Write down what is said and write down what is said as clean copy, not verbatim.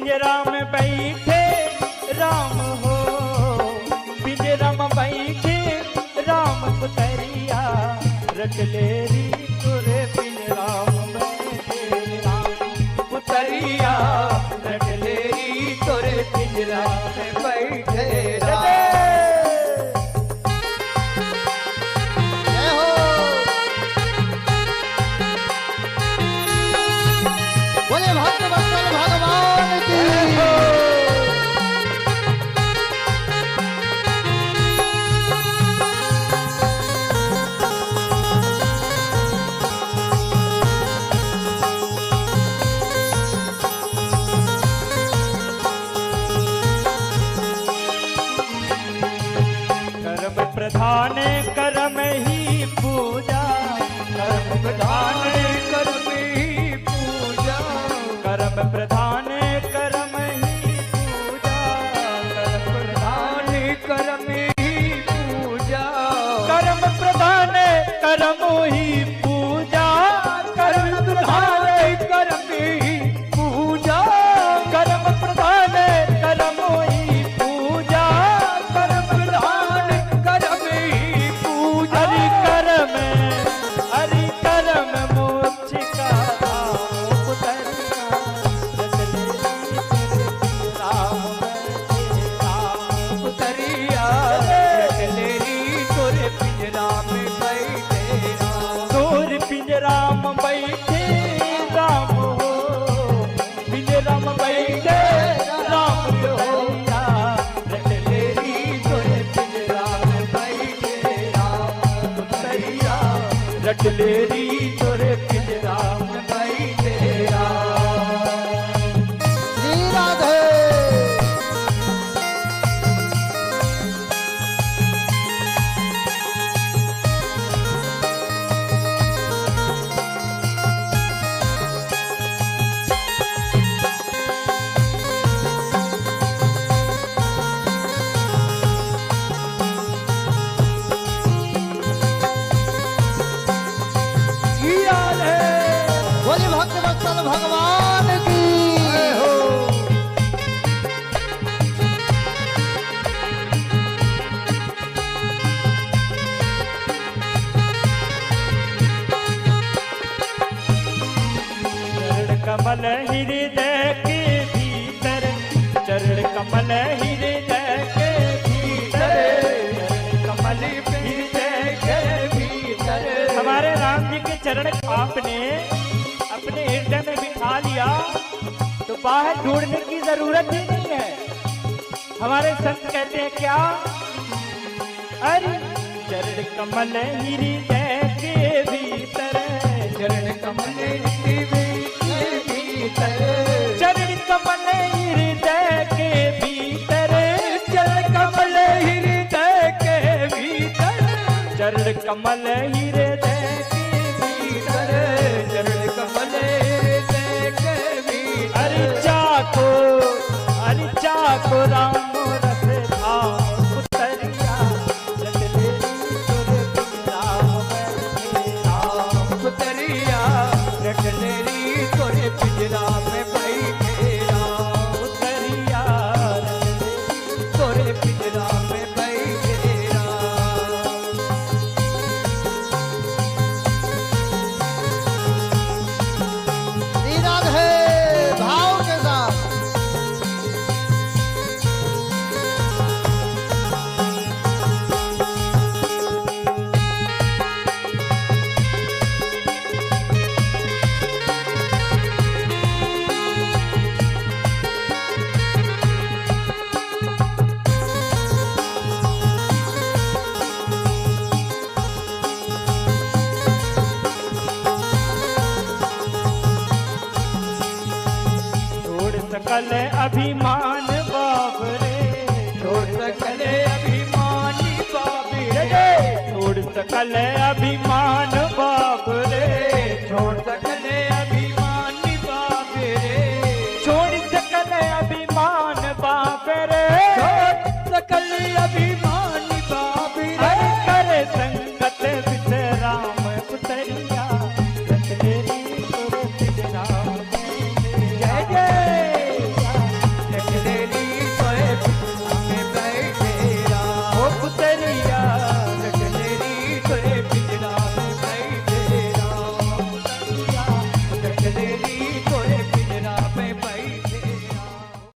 पिंजरा में बैठे राम हो, पिंजरा में बैठे राम पुतरिया, रट लेरी तोरे पिंजरा में बैठे राम पुतरिया, रट लेरी तोरे पिंजरा में बैठे राम। प्रधान कर्म ही पूजा, कर्म प्रधान कर्म ही पूजा, कर्म प्रधान कर्म ही पूजा, कर्म प्रधान कर्म ही पूजा, कर्म प्रधान कर्म ही पूजा, कर्म प्रधान कर्म ही पूजा, कर्म प्रधान कर्म ही पूजा, कर्म प्रधान हरि कर्म मोक्ष का पुतरिया, राम पुतरिया, लेरी तोरे पिंजरा में बैठे राम, तोरे पिंजरा में बैठे राम हो, पिंजरा में बैठे राम पुतरिया, लेरी तोरे पिंजरा में बैठे राम पुतरिया, रट लेरी तोरे पिंजरा में बैठे राम। श्री राधे। भगवान की हो। चरण कमल हृदय के भीतर, चरण कमल हृदय के भीतर, कमल हृदय के भीतर, हमारे राम जी के चरण आपने अपने हृदय में बिठा लिया तो बाहर ढूंढने की जरूरत ही नहीं है। हमारे संत कहते हैं क्या, अरे चरण कमल हृदय के भीतर, चरण कमल हृदय के भीतर, चरण कमल हृदय के भीतर, चरण कमल हृदय के भीतर, चरण कमल हृदय के भीतर, चरण कमल हृदय के भीतर, अरे चाको राम रस धाम पुतरिया, रट लेरी तोरे पिंजरा में बैठे राम पुतरिया, रट लेरी तोरे पिंजरा में बैठे राम पुतरिया, रट लेरी तोरे पिंजरा में बैठे राम। श्री राधे भाव के साथ। सकल अभिमान बाबरे, छोड़ सकल अभिमानी बाबरे, छोड़ सकल अभिमान